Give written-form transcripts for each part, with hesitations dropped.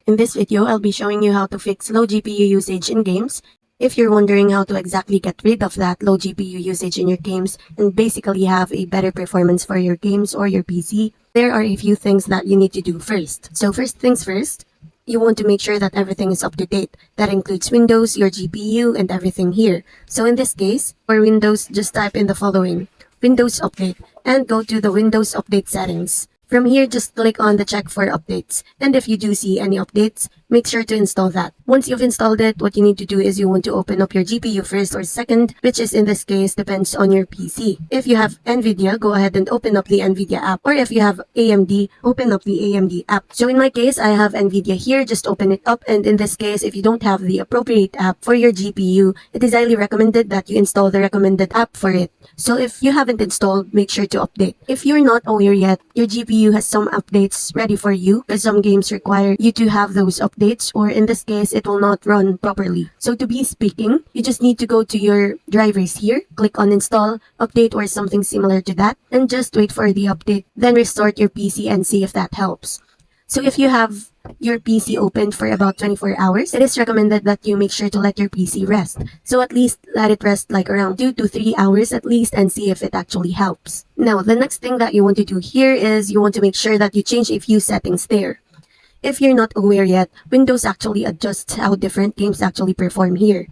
In this video, I'll be showing you how to fix low GPU usage in games. If you're wondering how to exactly get rid of that low GPU usage in your games and basically have a better performance for your games or your PC, there are a few things that you need to do first. So first things first, you want to make sure that everything is up to date. That includes Windows, your GPU, and everything here. So in this case, for Windows, just type in the following: Windows Update, and go to the Windows Update settings. From here, just click on the check for updates. And if you do see any updates, make sure to install that. Once you've installed it, what you need to do is you want to open up your GPU first or second, which is in this case depends on your PC. If you have NVIDIA, go ahead and open up the NVIDIA app. Or if you have AMD, open up the AMD app. So in my case, I have NVIDIA here. Just open it up. And in this case, if you don't have the appropriate app for your GPU, it is highly recommended that you install the recommended app for it. So if you haven't installed, make sure to update. If you're not aware yet, your GPU has some updates ready for you because some games require you to have those updates, or in this case, it will not run properly. So to be speaking, you just need to go to your drivers here, click on install, update, or something similar to that, and just wait for the update, then restart your PC and see if that helps. So if you have your PC open for about 24 hours, it is recommended that you make sure to let your PC rest. So at least let it rest like around 2 to 3 hours at least and see if it actually helps. Now, the next thing that you want to do here is you want to make sure that you change a few settings there. If you're not aware yet, Windows actually adjusts how different games actually perform here.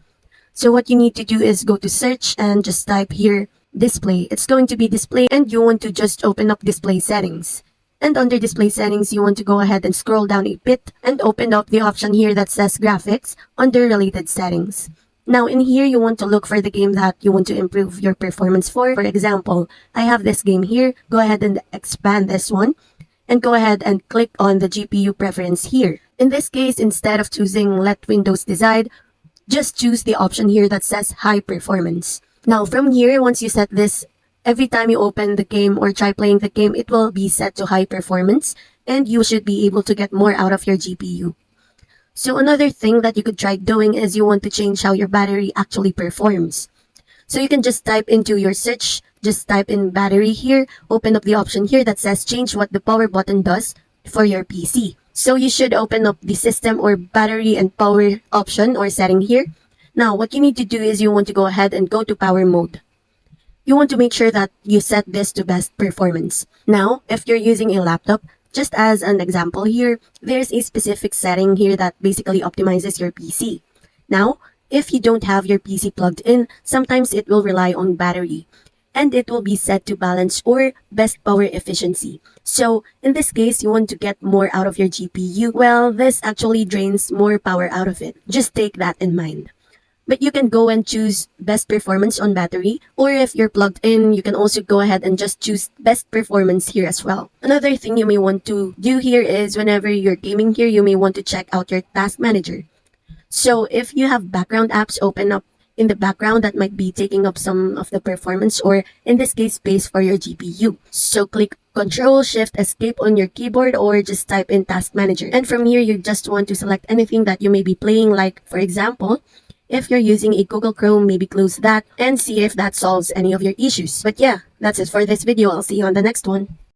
So what you need to do is go to search and just type here display. It's going to be display, and you want to just open up display settings. And under display settings, you want to go ahead and scroll down a bit and open up the option here that says graphics under related settings. Now in here, you want to look for the game that you want to improve your performance for. For example, I have this game here. Go ahead and expand this one and go ahead and click on the GPU preference here. In this case, instead of choosing let Windows decide, just choose the option here that says high performance. Now from here, once you set this, every time you open the game or try playing the game, it will be set to high performance and you should be able to get more out of your GPU. So another thing that you could try doing is you want to change how your battery actually performs. So you can just type into your search, just type in battery here, open up the option here that says change what the power button does for your PC. So you should open up the system or battery and power option or setting here. Now what you need to do is you want to go ahead and go to power mode. You want to make sure that you set this to best performance. Now, if you're using a laptop, just as an example here, there's a specific setting here that basically optimizes your PC. Now, if you don't have your PC plugged in, sometimes it will rely on battery, and it will be set to balance or best power efficiency. So, in this case, you want to get more out of your GPU. Well, this actually drains more power out of it. Just take that in mind. But you can go and choose best performance on battery, or if you're plugged in, you can also go ahead and just choose best performance here as well. Another thing you may want to do here is whenever you're gaming here, you may want to check out your task manager. So if you have background apps open up in the background that might be taking up some of the performance, or in this case, space for your GPU. So click Control Shift Escape on your keyboard or just type in task manager. And from here, you just want to select anything that you may be playing, like for example, if you're using a Google Chrome, maybe close that and see if that solves any of your issues. But yeah, that's it for this video. I'll see you on the next one.